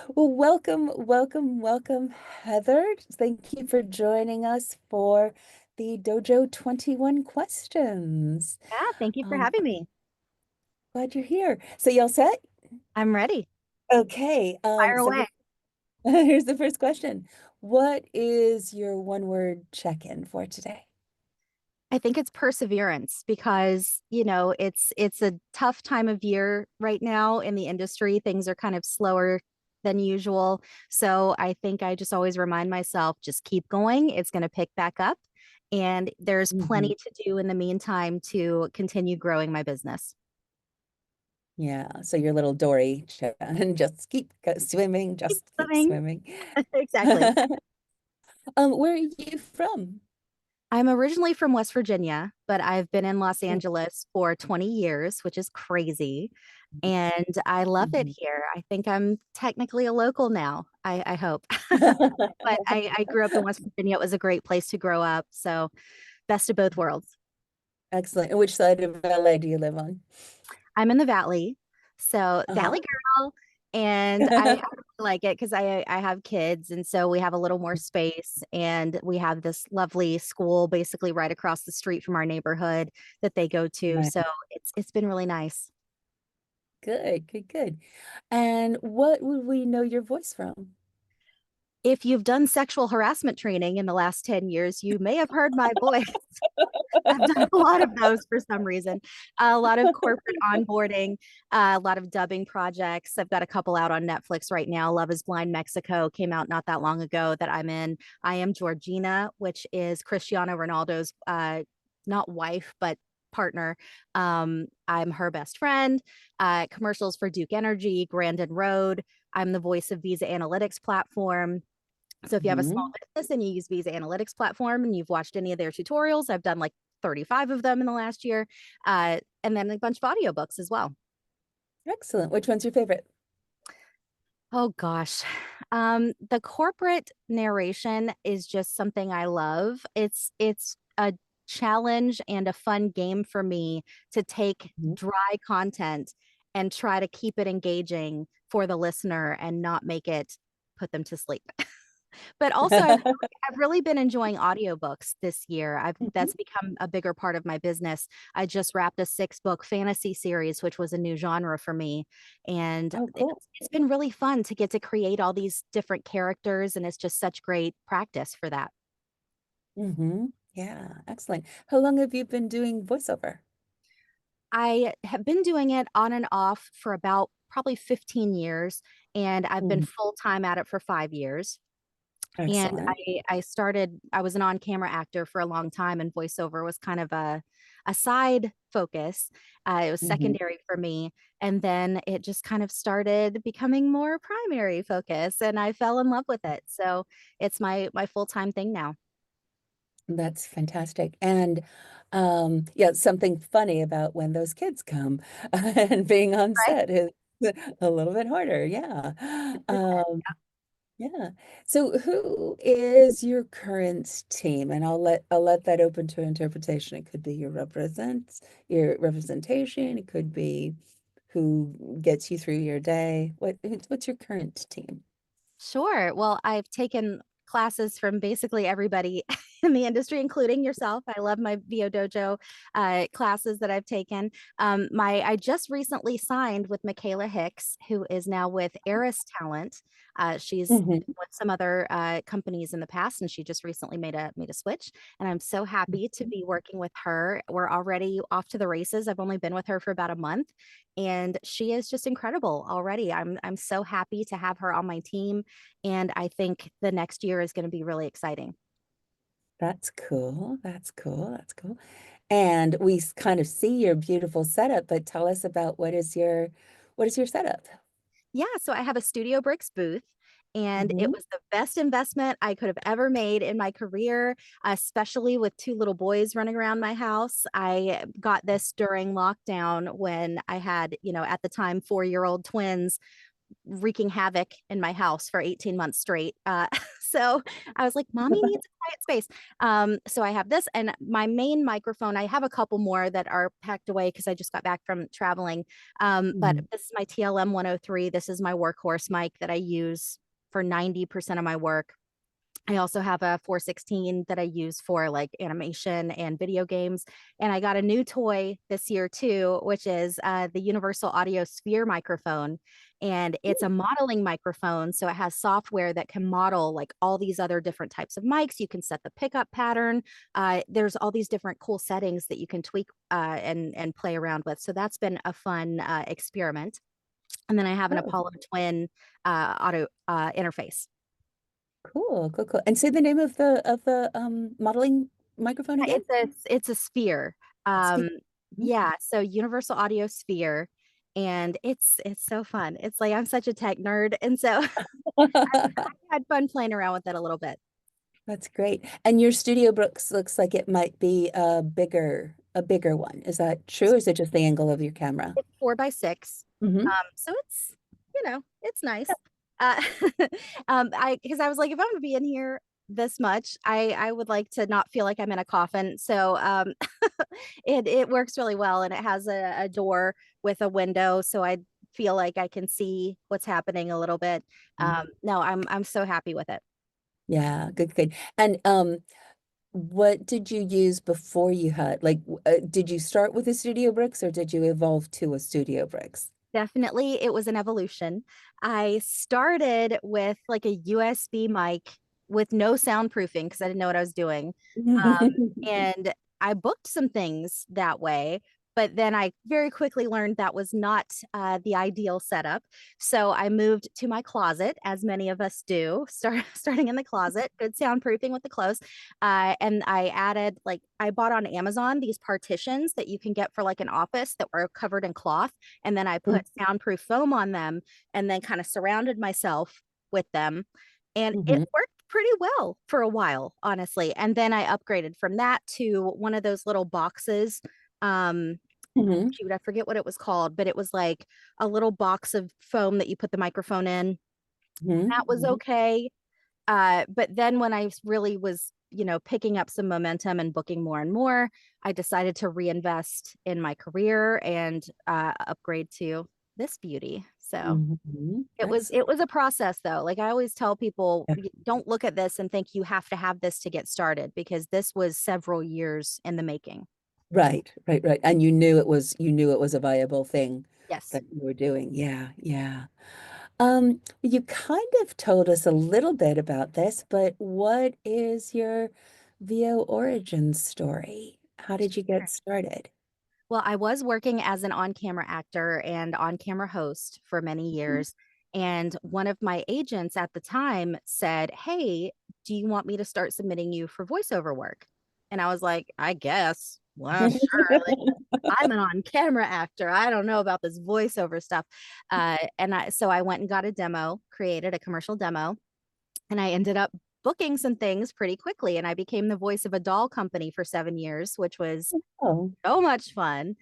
Well, welcome, welcome, welcome, Heather. Thank you for joining us for the Dojo 21 questions. Yeah, thank you for Um, having me. Glad you're here. So you all set? I'm ready. Okay. Fire away. Here's the first question. What is your one word check-in for today? I think it's perseverance because, it's a tough time of year right now in the industry. Things are kind of slower than usual. So I think I just always remind myself, just keep going. It's going to pick back up. And there's Mhm. plenty to do in the meantime to continue growing my business. Yeah, so your little Dory and just swimming, Keep just keep living. swimming. Exactly. Where are you from? I'm originally from West Virginia, but I've been in Los Mm. Angeles for 20 years, which is crazy. And I love it Mhm. here. I think I'm technically a local now. I hope. But I grew up in West Virginia. It was a great place to grow up. So, best of both worlds. Excellent. And which side of LA do you live on? I'm in the Valley. So, Uh-huh. Valley girl. And I really like it because I have kids. And so we have a little more space. And we have this lovely school basically right across the street from our neighborhood that they go to. Right. So, it's been really nice. Good, good, good. And what would we know your voice from? If you've done sexual harassment training in the last 10 years, you may have heard my voice. I've done a lot of those for some reason. A lot of corporate onboarding, a lot of dubbing projects. I've got a couple out on Netflix right now. Love is Blind Mexico came out not that long ago that I'm in. I am Georgina, which is Cristiano Ronaldo's not wife, but partner. I'm her best friend. Commercials for Duke Energy, Grandin Road. I'm the voice of Visa Analytics platform. So if you have a small Mhm. business and you use Visa Analytics platform and you've watched any of their tutorials, I've done like 35 of them in the last year, and then a bunch of audiobooks as well. Excellent. Which one's your favorite? Oh gosh. The corporate narration is just something I love. It's a challenge and a fun game for me to take Mhm. dry content and try to keep it engaging for the listener and not make it put them to sleep. But also I've really been enjoying audiobooks this year. I've Mhm. That's become a bigger part of my business. I just wrapped a 6 book fantasy series, which was a new genre for me. And Oh, cool. it's been really fun to get to create all these different characters. And it's just such great practice for that. Yeah, excellent. How long have you been doing voiceover? I have been doing it on and off for about probably 15 years, and I've been Mm. full time at it for 5 years. And Excellent. I was an on-camera actor for a long time, and voiceover was kind of a side focus. It was Mhm. secondary for me. And then it just kind of started becoming more primary focus, and I fell in love with it. So it's my full-time thing now. That's fantastic. And yeah, something funny about when those kids come and being on Right. set is a little bit harder. Yeah. Yeah. So who is your current team? And I'll let that open to interpretation. It could be your representation. It could be who gets you through your day. What's your current team? Sure. Well, I've taken classes from basically everybody in the industry, including yourself. I love my VO Dojo classes that I've taken. I just recently signed with Michaela Hicks, who is now with Eris Talent. She's been Mhm. with some other companies in the past, and she just recently made a switch. And I'm so happy to be working with her. We're already off to the races. I've only been with her for about a month, and she is just incredible already. I'm so happy to have her on my team, and I think the next year is going to be really exciting. That's cool. That's cool. That's cool. And we kind of see your beautiful setup, but tell us about what is your setup? Yeah, so I have a Studio Bricks booth, and it Hmm. was the best investment I could have ever made in my career, especially with two little boys running around my house. I got this during lockdown when I had, at the time, 4-year-old twins wreaking havoc in my house for 18 months straight. So I was like, mommy needs a quiet space. So I have this and my main microphone. I have a couple more that are packed away because I just got back from traveling. But Mhm. this is my TLM 103. This is my workhorse mic that I use for 90% of my work. I also have a 416 that I use for like animation and video games. And I got a new toy this year too, which is the Universal Audio Sphere microphone. And it's a modeling microphone. So it has software that can model like all these other different types of mics. You can set the pickup pattern. There's all these different cool settings that you can tweak and play around with. So that's been a fun experiment. And then I have an Oh, Apollo Twin auto interface. cool, cool, cool. And say the name of the modeling microphone again? It's a sphere. Speak. Um, Mhm. yeah, so Universal Audio Sphere, and it's so fun. It's like I'm such a tech nerd, and so I had fun playing around with it a little bit. That's great. And your studio Brooks looks like it might be a bigger one. Is that true, or is it just the angle of your camera? It's 4x6, Hmm. so it's it's nice. Uh, I because I was like, if I'm gonna be in here this much, I would like to not feel like I'm in a coffin. So it works really well, and it has a door with a window, so I feel like I can see what's happening a little bit. No, I'm so happy with it. Yeah, good, good. And what did you use before you had like did you start with a Studio Bricks or did you evolve to a Studio Bricks? Definitely, it was an evolution. I started with like a USB mic with no soundproofing because I didn't know what I was doing. And I booked some things that way, but then I very quickly learned that was not the ideal setup. So I moved to my closet, as many of us do, starting in the closet, good soundproofing with the clothes. And I added, like, I bought on Amazon these partitions that you can get for like an office that were covered in cloth. And then I put soundproof foam on them and then kind of surrounded myself with them. And it Hmm. worked pretty well for a while, honestly. And then I upgraded from that to one of those little boxes. Um, Hmm. Shoot, I forget what it was called, but it was like a little box of foam that you put the microphone in. That was Hmm. okay. But then when I really was, picking up some momentum and booking more and more, I decided to reinvest in my career and upgrade to this beauty. So Hmm. it was Excellent. it was a process though. Like I always tell people, don't look at this and think you have to have this to get started because this was several years in the making. Right, right, right. And you knew it was a viable thing Yes. that you were doing. Yeah, yeah. You kind of told us a little bit about this, but what is your VO origin story? How did you get started? Well, I was working as an on-camera actor and on-camera host for many years. And one of my agents at the time said, "Hey, do you want me to start submitting you for voiceover work?" And I was like, "I guess. Well, sure. Like, I'm an on-camera actor. I don't know about this voiceover stuff." So I went and got a demo, created a commercial demo, and I ended up booking some things pretty quickly. And I became the voice of a doll company for 7 years, which was Oh, so much fun.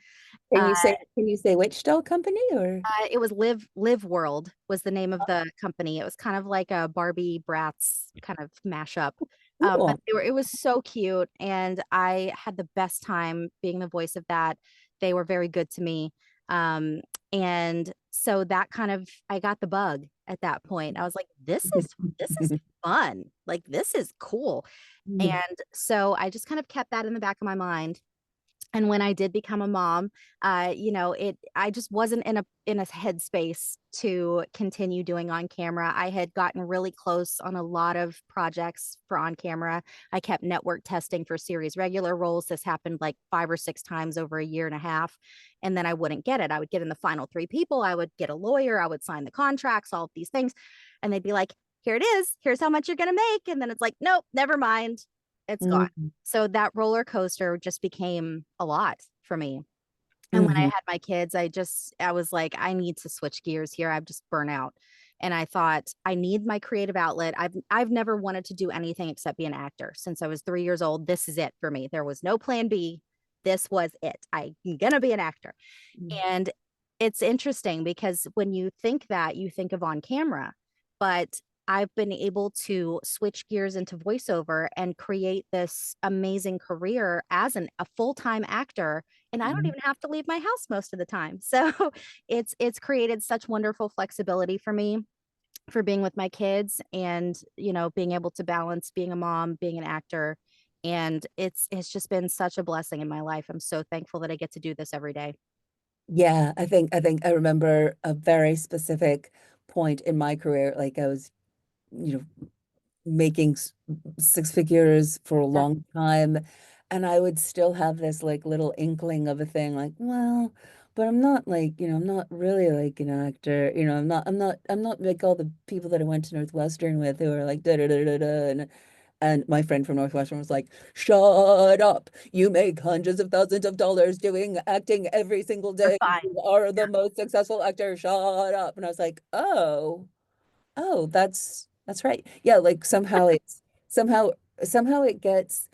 Uh, can you say which doll company or? it was Live World was the name of the company. It was kind of like a Barbie Bratz kind of mashup. But Cool. it was so cute, and I had the best time being the voice of that. They were very good to me. Um, and so that kind of I got the bug at that point. I was like, this is fun. Like this is cool. And so I just kind of kept that in the back of my mind. And when I did become a mom, I just wasn't in a headspace to continue doing on camera. I had gotten really close on a lot of projects for on camera. I kept network testing for series regular roles. This happened like 5 or 6 times over a year and a half. And then I wouldn't get it. I would get in the final three people. I would get a lawyer. I would sign the contracts, all of these things. And they'd be like, here it is. Here's how much you're going to make. And then it's like, nope, never mind. It's gone. Mm-hmm. So that roller coaster just became a lot for me. And when I had my kids, I was like, I need to switch gears here. I've just burnt out. And I thought, I need my creative outlet. I've never wanted to do anything except be an actor since I was 3 years old. This is it for me. There was no plan B. This was it. I'm gonna be an actor. And it's interesting because when you think that, you think of on camera, but I've been able to switch gears into voiceover and create this amazing career as a full-time actor, and I don't Mhm. even have to leave my house most of the time. So it's created such wonderful flexibility for me for being with my kids and, being able to balance being a mom, being an actor, and it's just been such a blessing in my life. I'm so thankful that I get to do this every day. Yeah, I remember a very specific point in my career. Like I was, you know, making six figures for a Yeah, long time, and I would still have this like little inkling of a thing, like, well, but I'm not like, I'm not really like an actor. I'm not like all the people that I went to Northwestern with who are like da da da da da, and my friend from Northwestern was like, shut up. You make hundreds of thousands of dollars doing acting every single you're day. fine. You are Yeah, the most successful actor. Shut up. And I was like, oh, that's right. Yeah, like somehow somehow it gets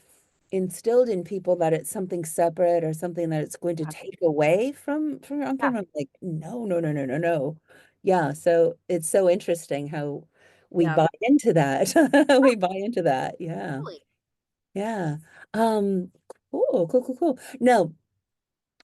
instilled in people that it's something separate or something that it's going to yeah, take away from your own yeah, camera. I'm like, no, no, no, no, no, no. Yeah, so it's so interesting how we yeah. buy into that. We buy into that. Yeah. Totally. Yeah. Um, cool, cool, cool, cool. Now,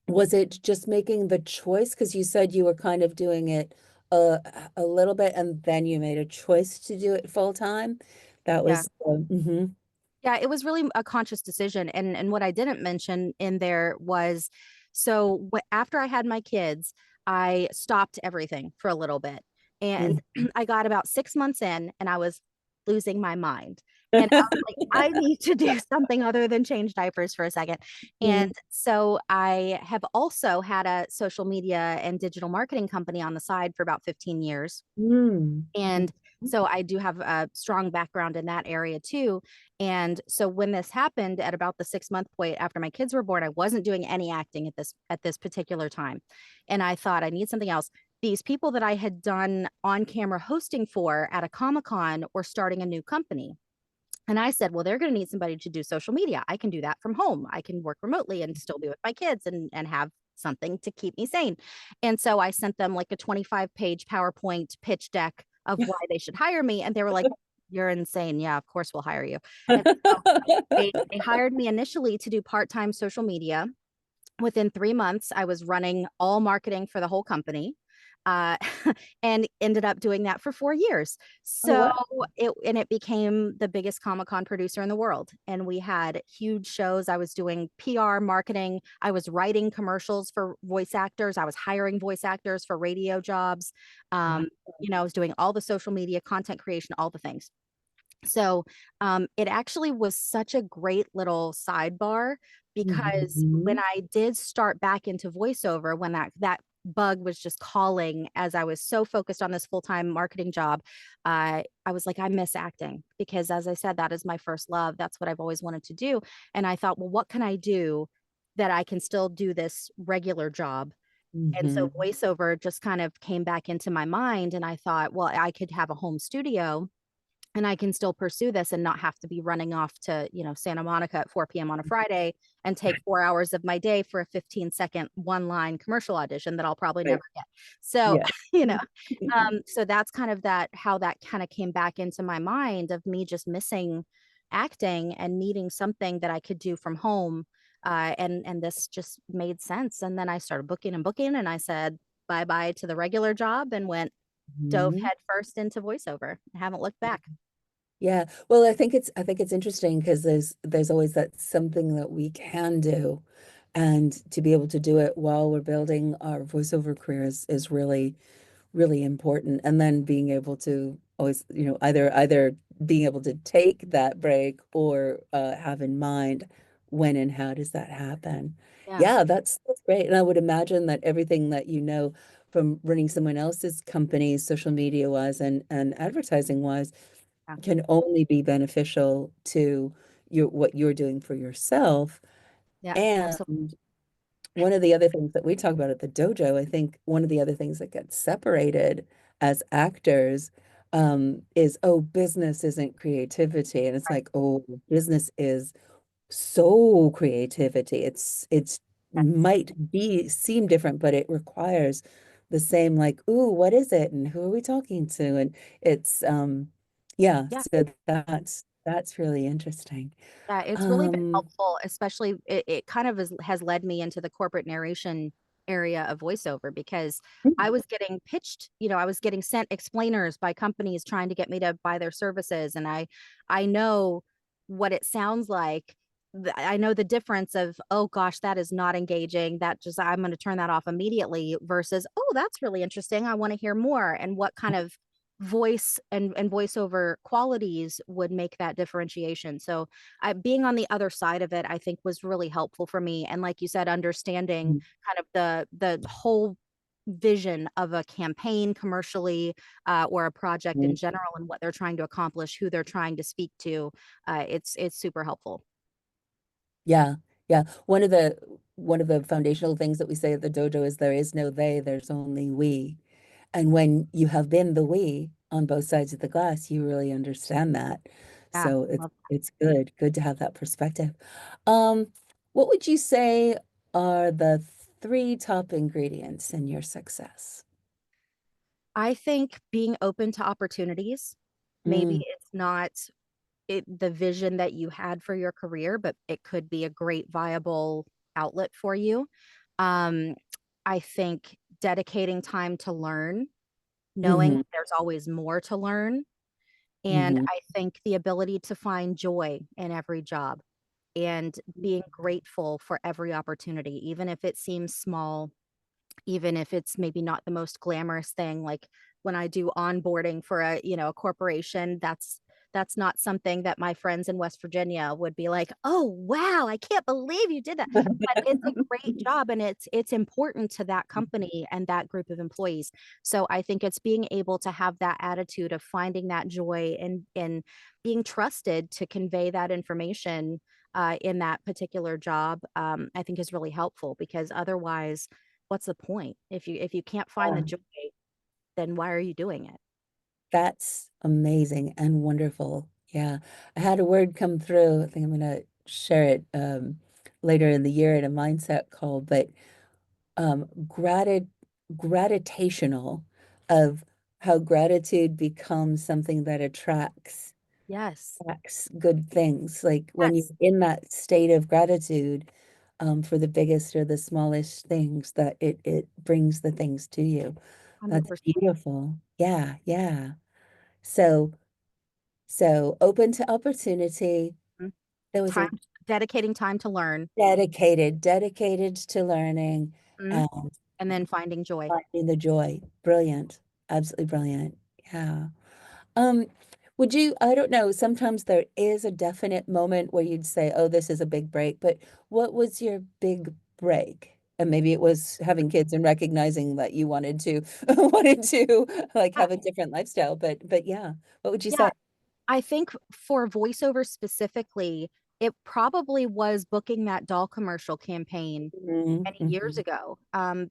was it just making the choice? Because you said you were kind of doing it a, a little bit and then you made a choice to do it full time. That Yeah. was, mhm, Yeah, it was really a conscious decision. And what I didn't mention in there was so after I had my kids, I stopped everything for a little bit. And mhm. I got about 6 months in and I was losing my mind. And I was like, I need to do something other than change diapers for a second. And Mm, so I have also had a social media and digital marketing company on the side for about 15 years. mm, And so I do have a strong background in that area too. And so when this happened at about the 6 month point after my kids were born, I wasn't doing any acting at this particular time. And I thought I need something else. These people that I had done on camera hosting for at a Comic-Con were starting a new company. And I said, well, they're going to need somebody to do social media. I can do that from home. I can work remotely and still be with my kids and have something to keep me sane. And so I sent them like a 25-page PowerPoint pitch deck of why they should hire me. And they were like, you're insane. Yeah, of course we'll hire you. And so they hired me initially to do part-time social media. Within 3 months, I was running all marketing for the whole company. Uh, and ended up doing that for 4 years. Oh, So wow. it became the biggest Comic Con producer in the world, and we had huge shows. I was doing PR marketing. I was writing commercials for voice actors. I was hiring voice actors for radio jobs. Wow. Um, I was doing all the social media content creation, all the things. So it actually was such a great little sidebar because when Mhm. I did start back into voiceover, when that bug was just calling as I was so focused on this full-time marketing job, I was like, I miss acting because, as I said, that is my first love. That's what I've always wanted to do. And I thought, well, what can I do that I can still do this regular job? And so Mhm. voiceover just kind of came back into my mind. And I thought, well, I could have a home studio and I can still pursue this and not have to be running off to, Santa Monica at 4 p.m. on a Friday and take 4 hours of my day for a 15-second one-line commercial audition that I'll probably Right. never get. So, Yeah. you know, so that's kind of how that kind of came back into my mind of me just missing acting and needing something that I could do from home. And this just made sense. And then I started booking and booking, and I said bye bye to the regular job and dove Mhm. head first into voiceover. I haven't looked back. Yeah. Well, I think it's interesting because there's always that something that we can do. And to be able to do it while we're building our voiceover careers is really, really important. And then being able to always, either being able to take that break or have in mind when and how does that happen. Yeah. Yeah, that's great. And I would imagine that everything that you know from running someone else's company, social media wise and advertising wise, Yeah. can only be beneficial to what you're doing for yourself. Yeah, absolutely. And one of the other things that we talk about at the dojo, I think one of the other things that gets separated as actors is, oh, business isn't creativity. And it's Right. like, oh, business is so creativity. It's Yes. might be seem different, but it requires the same, like, ooh, what is it? And who are we talking to? And it's yeah, Yeah. so that's really interesting. Yeah, it's really been Um, helpful, especially it kind of has led me into the corporate narration area of voiceover because I was getting pitched, I was getting sent explainers by companies trying to get me to buy their services. And I know what it sounds like. I know the difference of, oh gosh, that is not engaging. That just, I'm going to turn that off immediately versus, oh, that's really interesting. I want to hear more. And what kind of voice and voiceover qualities would make that differentiation. So being on the other side of it, I think was really helpful for me. And like you said, understanding kind of the whole vision of a campaign commercially or a project in Mhm. general and what they're trying to accomplish, who they're trying to speak to. It's super helpful. Yeah, yeah. One of the foundational things that we say at the dojo is there is no they, there's only we. And when you have been the we on both sides of the glass, you really understand that. Yeah, So it's love it's good to have that perspective. Um, what would you say are the three top ingredients in your success? I think being open to opportunities. Maybe Mm, it's not the vision that you had for your career, but it could be a great viable outlet for you. Um, I think dedicating time to learn, knowing hmm that there's always more to learn. And hmm I think the ability to find joy in every job and being grateful for every opportunity, even if it seems small, even if it's maybe not the most glamorous thing. Like when I do onboarding for a corporation, that's not something that my friends in West Virginia would be like, oh wow, I can't believe you did that. But it's a great job and it's important to that company and that group of employees. So I think it's being able to have that attitude of finding that joy and being trusted to convey that information in that particular job, I think is really helpful because otherwise what's the point? If you can't find the Yeah, joy, then why are you doing it? that's amazing and wonderful. Yeah. I had a word come through. I think I'm gonna share it later in the year in a mindset call, but um, gratid gravitational of how gratitude becomes something that Yes. attracts good things. Like when you're Yes. in that state of gratitude, for the biggest or the smallest things, that it brings the things to you. That's 100%. beautiful. Yeah, yeah. So so open to opportunity. There was Time a dedicating time to learn, dedicated to learning mhm, and and then finding joy. finding the joy. Brilliant. Absolutely brilliant. Yeah. Um, would you, I don't know, sometimes there is a definite moment where you'd say, oh, this is a big break, but what was your big break? And maybe it was having kids and recognizing that you wanted to wanted to like Yeah. have a different lifestyle. But yeah, what would you Yeah. say? I think for voiceover specifically, it probably was booking that doll commercial campaign Mhm, many years mhm, ago,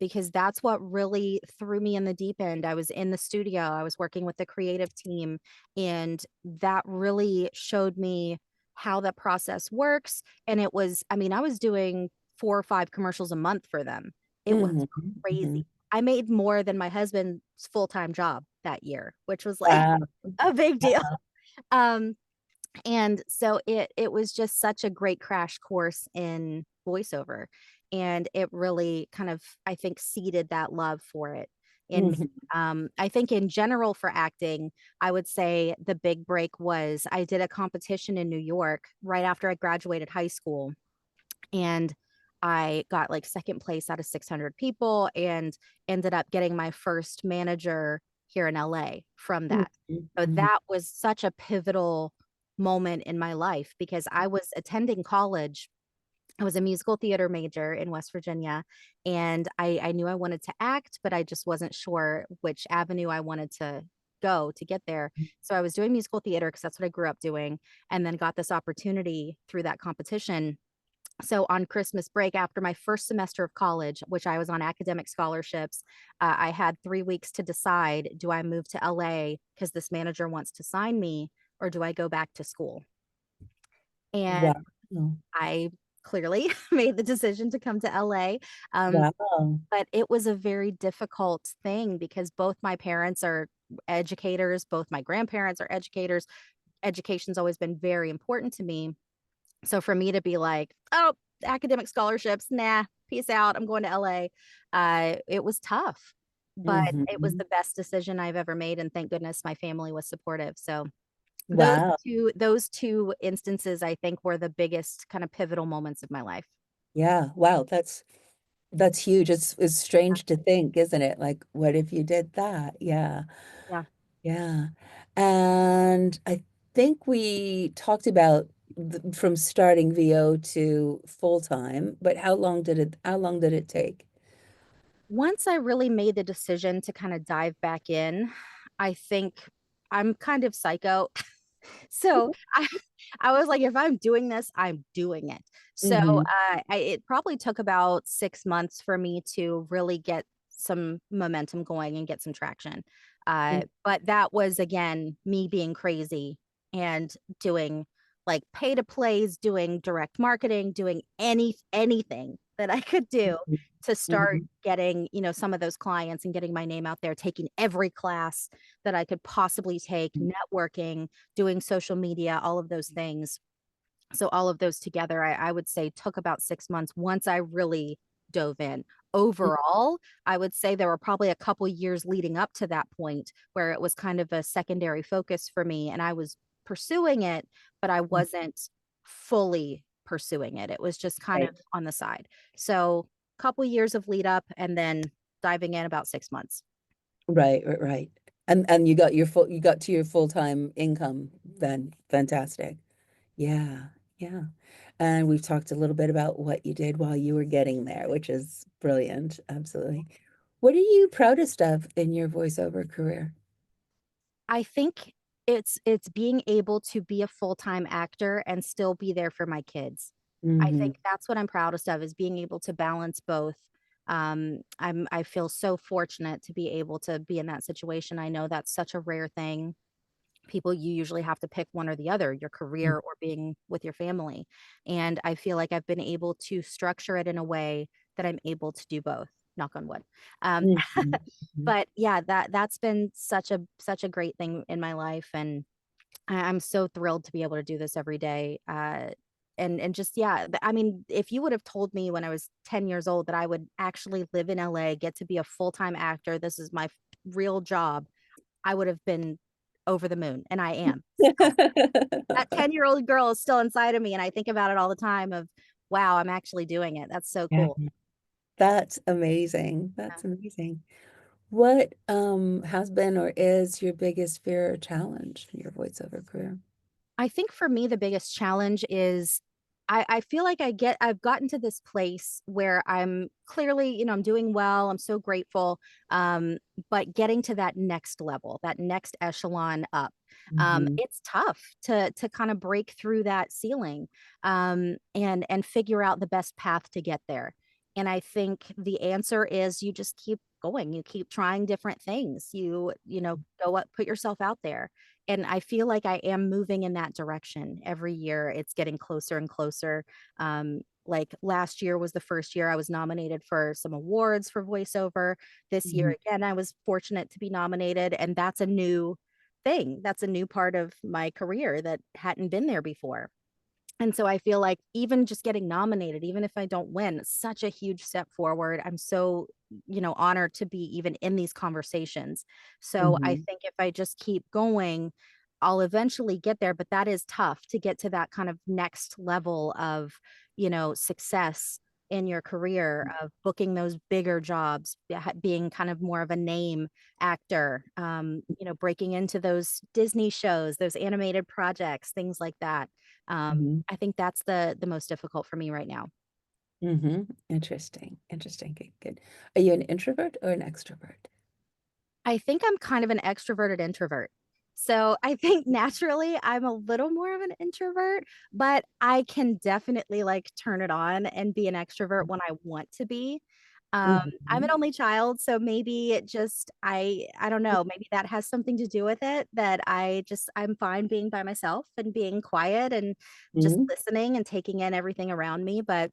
because that's what really threw me in the deep end. I was in the studio, I was working with the creative team, and that really showed me how the process works. And it was, I mean, I was doing 4 or 5 commercials a month for them. It was mhm, crazy. mhm. I made more than my husband's full-time job that year, which was like Wow. a big deal. Um, and so it was just such a great crash course in voiceover. And it really kind of, I think, seeded that love for it in me. Mhm, I think in general for acting, I would say the big break was I did a competition in New York right after I graduated high school. And I got like second place out of 600 people and ended up getting my first manager here in LA from mhm, that. So mhm, that was such a pivotal moment in my life because I was attending college. I was a musical theater major in West Virginia, and I knew I wanted to act, but I just wasn't sure which avenue I wanted to go to get there. So I was doing musical theater because that's what I grew up doing, and then got this opportunity through that competition. So on Christmas break, after my first semester of college, which I was on academic scholarships, I had 3 weeks to decide: do I move to LA because this manager wants to sign me, or do I go back to school? And wow. I clearly made the decision to come to LA. Um, Wow. but it was a very difficult thing because both my parents are educators, both my grandparents are educators. Education's always been very important to me. So for me to be like, oh, academic scholarships, nah, peace out, I'm going to LA, it was tough, but it was Hmm. the best decision I've ever made. And thank goodness my family was supportive. So Wow. those two instances, I think, were the biggest kind of pivotal moments of my life. Yeah. Wow. That's huge. It's strange to think, isn't it? Like, what if you did that? Yeah. Yeah. Yeah. And I think we talked about from starting VO to full time, but how long did it take? Once I really made the decision to kind of dive back in, I think I'm kind of psycho. So I, I was like, if I'm doing this, I'm doing it. So Hmm. it probably took about 6 months for me to really get some momentum going and get some traction. But that was, again, me being crazy and doing like pay to plays, doing direct marketing, doing anything that I could do to start Hmm. getting, some of those clients and getting my name out there, taking every class that I could possibly take, networking, doing social media, all of those things. So all of those together, I would say took about 6 months once I really dove in. Overall, I would say there were probably a couple years leading up to that point where it was kind of a secondary focus for me and I was pursuing it, but I wasn't fully pursuing it. It was just kind of Right. on the side. So a couple years of lead up and then diving in about 6 months. Right, right, right. And you got to your full-time income then. Fantastic. Yeah, yeah. And we've talked a little bit about what you did while you were getting there, which is brilliant. Absolutely. What are you proudest of in your voiceover career? I think it's being able to be a full-time actor and still be there for my kids. I Hmm. think that's what I'm proudest of is being able to balance both. I feel so fortunate to be able to be in that situation. I know that's such a rare thing. People, you usually have to pick one or the other, your career or being with your family. And I feel like I've been able to structure it in a way that I'm able to do both. Knock on wood. Um, Hmm. but yeah, that's been such a great thing in my life, and I'm so thrilled to be able to do this every day. And just yeah, I mean, if you would have told me when I was 10 years old that I would actually live in LA, get to be a full-time actor, this is my real job, I would have been over the moon, and I am. That 10-year-old girl is still inside of me, and I think about it all the time of, wow, I'm actually doing it. That's so Yeah, cool. that's amazing. Yeah. That's amazing. What has been or is your biggest fear or challenge in your voiceover career? I think for me, the biggest challenge is I feel like I've gotten to this place where I'm clearly, I'm doing well. I'm so grateful. But getting to that next level, that next echelon up, Hmm. it's tough to kind of break through that ceiling, and figure out the best path to get there. And I think the answer is you just keep going. You keep trying different things. Go up, put yourself out there, and I feel like I am moving in that direction. Every year it's getting closer and closer. Like last year was the first year I was nominated for some awards for voiceover. This year Hmm. again I was fortunate to be nominated, and that's a new thing. That's a new part of my career that hadn't been there before. And so I feel like even just getting nominated, even if I don't win, such a huge step forward. I'm so, honored to be even in these conversations. So I Hmm. think if I just keep going, I'll eventually get there. But that is tough to get to that kind of next level of, success in your career, of booking those bigger jobs, being kind of more of a name actor, breaking into those Disney shows, those animated projects, things like that. Hmm. I think that's the most difficult for me right now. Hmm. Interesting. Interesting. Good, good. Are you an introvert or an extrovert? I think I'm kind of an extroverted introvert. So I think naturally I'm a little more of an introvert, but I can definitely like turn it on and be an extrovert when I want to be. I'm an Mhm. only child, so maybe it just I don't know, maybe that has something to do with it that I'm fine being by myself and being quiet and just Mhm. listening and taking in everything around me. But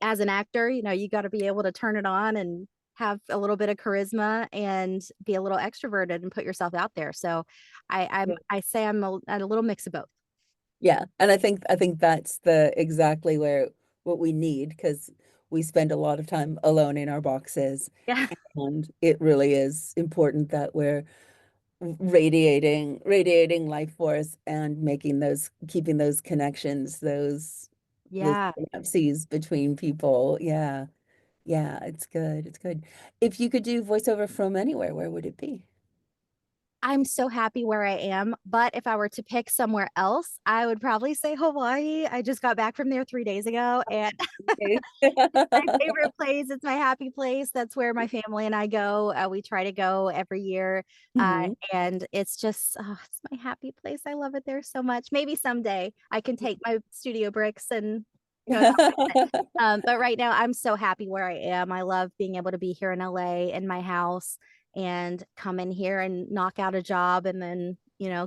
as an actor, you got to be able to turn it on and have a little bit of charisma and be a little extroverted and put yourself out there. So I say I'm a little mix of both. Yeah, and I think that's the exactly where what we need because we spend a lot of time alone in our boxes, Yeah. and it really is important that we're radiating life force and making those keeping those connections, those Yeah. synapses between people. Yeah, yeah, it's good. It's good. If you could do voiceover from anywhere, where would it be? I'm so happy where I am, but if I were to pick somewhere else, I would probably say Hawaii. I just got back from there 3 days ago, and Okay. it's my favorite place. It's my happy place. That's where my family and I go. We try to go every year, uh, Mhm. and it's my happy place. I love it there so much. Maybe someday I can take my studio bricks and go down. But right now, I'm so happy where I am. I love being able to be here in LA in my house and come in here and knock out a job and then,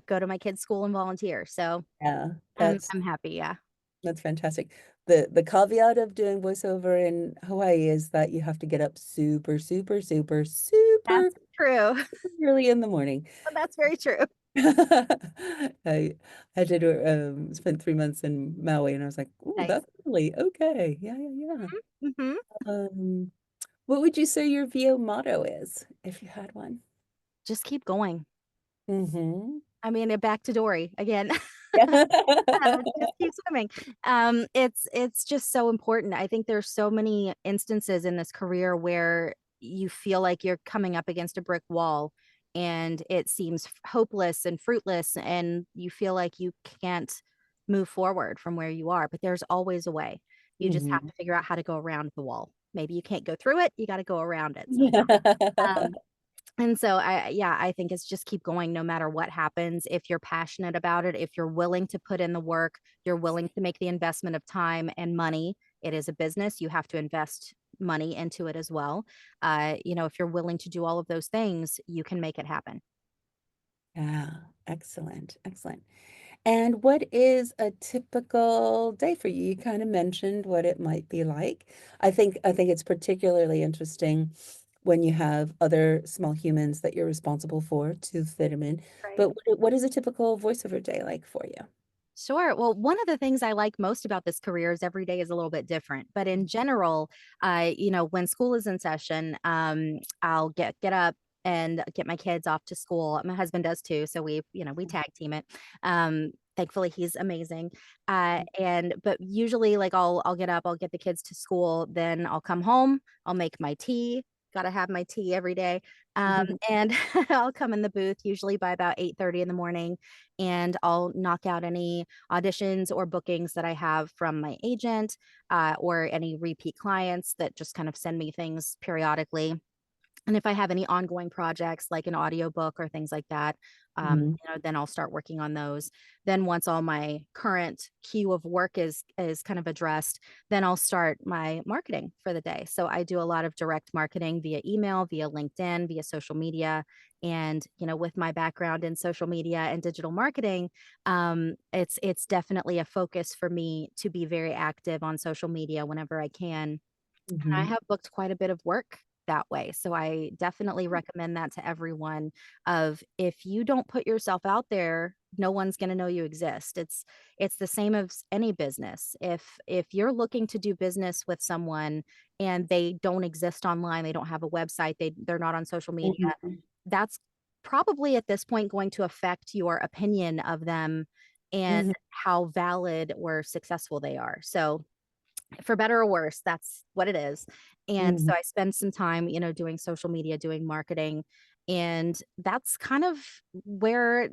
go to my kids' school and volunteer. So Yeah, I'm happy. Yeah, that's fantastic. The caveat of doing voiceover in Hawaii is that you have to get up super, super, super, super that's true. early in the morning. That's very true. I I did spent 3 months in Maui and I was like, "Ooh, Nice. that's early. Okay. Yeah, yeah, Hmm. yeah." What would you say your VO motto is if you had one? Just keep going. Mm-hmm. I mean, back to Dory again. Just keep swimming. It's just so important. I think there's so many instances in this career where you feel like you're coming up against a brick wall and it seems hopeless and fruitless, and you feel like you can't move forward from where you are. But there's always a way. You just have Mm-hmm. to figure out how to go around the wall. Maybe you can't go through it. You got to go around it. Um, and so yeah, I think it's just keep going no matter what happens. If you're passionate about it, if you're willing to put in the work, you're willing to make the investment of time and money. It is a business. You have to invest money into it as well. If you're willing to do all of those things, you can make it happen. Yeah, excellent, excellent. And what is a typical day for you? You kind of mentioned what it might be like. I think it's particularly interesting when you have other small humans that you're responsible for to fit them in. Right. But what is a typical voiceover day like for you? Sure. Well, one of the things I like most about this career is every day is a little bit different. But in general, when school is in session, I'll get up and get my kids off to school. My husband does too, so we tag team it. Thankfully, he's amazing. But usually, like I'll get up, I'll get the kids to school, then I'll come home, I'll make my tea. Got to have my tea every day. And I'll come in the booth usually by about 8:30 in the morning, and I'll knock out any auditions or bookings that I have from my agent, or any repeat clients that just kind of send me things periodically. And if I have any ongoing projects like an audiobook or things like that, Mhm. then I'll start working on those. Then once all my current queue of work is kind of addressed, then I'll start my marketing for the day. So I do a lot of direct marketing via email, via LinkedIn, via social media. And with my background in social media and digital marketing, it's definitely a focus for me to be very active on social media whenever I can. I Mhm. have booked quite a bit of work that way. So I definitely recommend that to everyone of if you don't put yourself out there, no one's going to know you exist. It's the same as any business. If you're looking to do business with someone and they don't exist online, they don't have a website, they're not on social media, Mhm. that's probably at this point going to affect your opinion of them and Mhm. how valid or successful they are. So for better or worse, that's what it is. And so Mhm. I spend some time, doing social media, doing marketing. And that's kind of where,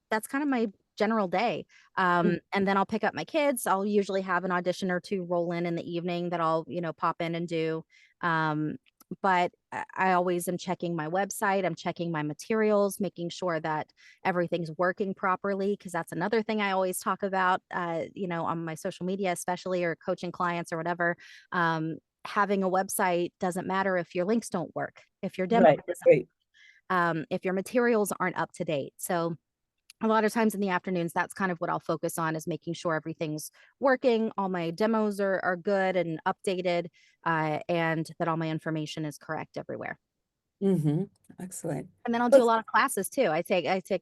that's kind of my general day. Mhm. And then I'll pick up my kids. I'll usually have an audition or two roll in the evening that I'll, pop in and do. Um, but I always am checking my website. I'm checking my materials, making sure that everything's working properly, because that's another thing I always talk about, on my social media, especially, or coaching clients or whatever. having a website doesn't matter if your links don't work, if your demo Right, doesn't, right. if your materials aren't up to date. So a lot of times in the afternoons, that's kind of what I'll focus on, is making sure everything's working, all my demos are good and updated, and that all my information is correct everywhere. Mm-hmm. Excellent. And then I'll do Well, a lot of classes too.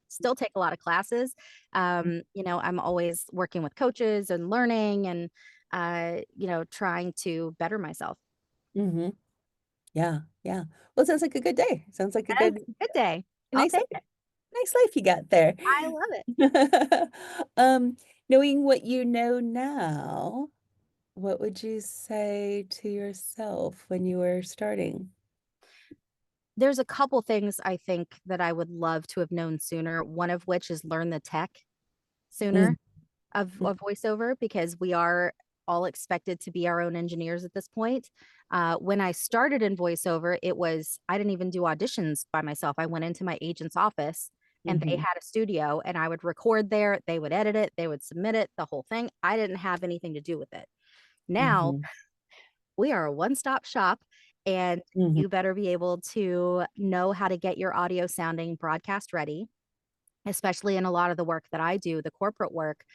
Still take a lot of classes. I'm always working with coaches and learning and, trying to better myself. mm-hmm. Yeah, yeah. Well, it sounds like a good day. Sounds like a That is good, a good day. I'll nice take life. it. Nice life you got there. I love it. Um, knowing what you know now, what would you say to yourself when you were starting? There's a couple things I think that I would love to have known sooner, one of which is learn the tech Mm, sooner of voiceover, because we are all expected to be our own engineers at this point. When I started in voiceover, I didn't even do auditions by myself. I went into my agent's office and they mm-hmm, had a studio and I would record there. They would edit it, they would submit it, the whole thing. I didn't have anything to do with it. Now mm-hmm, we are a one-stop shop, and mm-hmm, you better be able to know how to get your audio sounding broadcast ready, especially in a lot of the work that I do, the corporate work.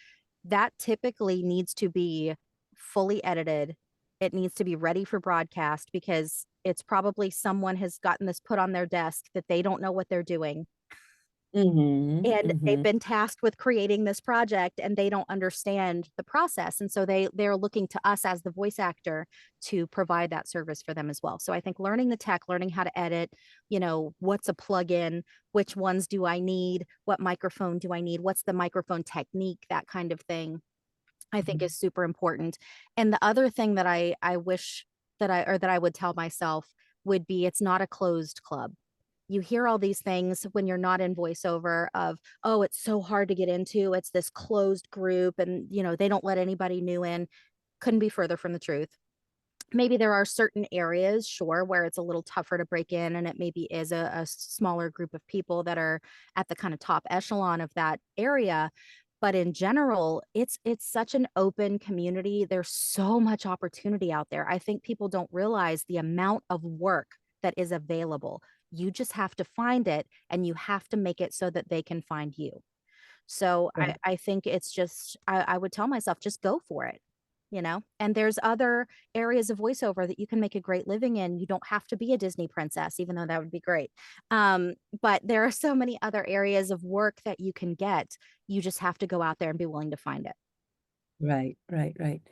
That typically needs to be fully edited. It needs to be ready for broadcast because it's probably someone has gotten this put on their desk that they don't know what they're doing. mm-hmm, And they've mm-hmm. been tasked with creating this project and they don't understand the process. And so they're looking to us as the voice actor to provide that service for them as well. So I think learning the tech, learning how to edit, what's a plugin, which ones do I need, what microphone do I need, what's the microphone technique, that kind of thing, I think is super important. And the other thing that I wish that I would tell myself would be, it's not a closed club. You hear all these things when you're not in voiceover of, oh, it's so hard to get into. It's this closed group and, they don't let anybody new in. Couldn't be further from the truth. Maybe there are certain areas, sure, where it's a little tougher to break in and it maybe is a smaller group of people that are at the kind of top echelon of that area. But in general, it's such an open community. There's so much opportunity out there. I think people don't realize the amount of work that is available. You just have to find it and you have to make it so that they can find you. So Right, I think it's just, I would tell myself, just go for it, And there's other areas of voiceover that you can make a great living in. You don't have to be a Disney princess, even though that would be great. But there are so many other areas of work that you can get. You just have to go out there and be willing to find it. right, right, right.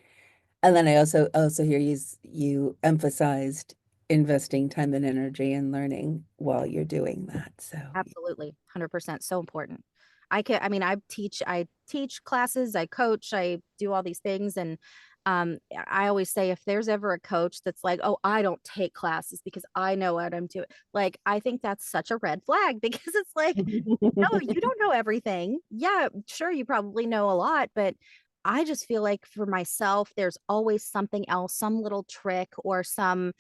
And then I also hear you emphasized investing time and energy in learning while you're doing that. So, Absolutely, 100%. So important. I mean, I teach classes, I coach, I do all these things. And I always say, if there's ever a coach that's like, oh, I don't take classes because I know what I'm doing, like, I think that's such a red flag because it's like, no, you don't know everything. Yeah, sure, you probably know a lot, but I just feel like for myself, there's always something else, some little trick or some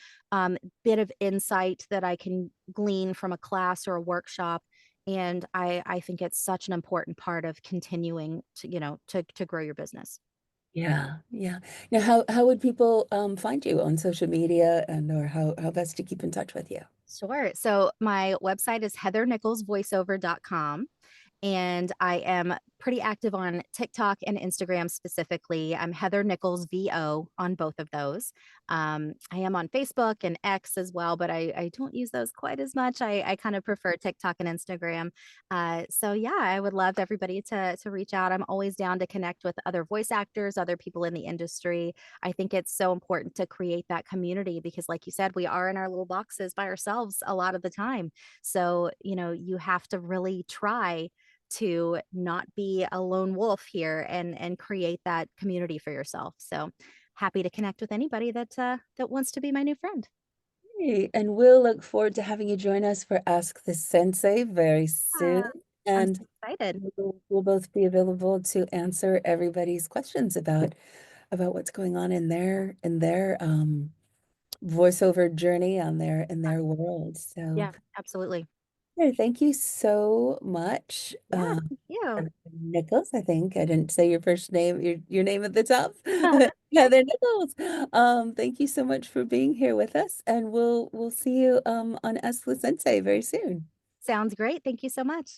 bit of insight that I can glean from a class or a workshop. And I think it's such an important part of continuing to grow your business. yeah, yeah. Now, how would people find you on social media and or how best to keep in touch with you? Sure. So my website is heathernicholsvoiceover.com. And I am pretty active on TikTok and Instagram specifically. I'm Heather Nichols VO on both of those. I am on Facebook and X as well, but I don't use those quite as much. I kind of prefer TikTok and Instagram. So yeah, I would love everybody to reach out. I'm always down to connect with other voice actors, other people in the industry. I think it's so important to create that community because, like you said, we are in our little boxes by ourselves a lot of the time. So, you have to really try to not be a lone wolf here and create that community for yourself. So happy to connect with anybody that wants to be my new friend. Hey, and we'll look forward to having you join us for Ask the Sensei very soon. I'm And so excited. we'll both be available to answer everybody's questions about what's going on in their voiceover journey on their in their world. So Yeah, absolutely. Sure, thank you so much. Yeah, thank you. Nichols, I think I didn't say your first name, your name at the top. Heather Nichols. Thank you so much for being here with us, and we'll see you on Ask the Sensei very soon. Sounds great. Thank you so much.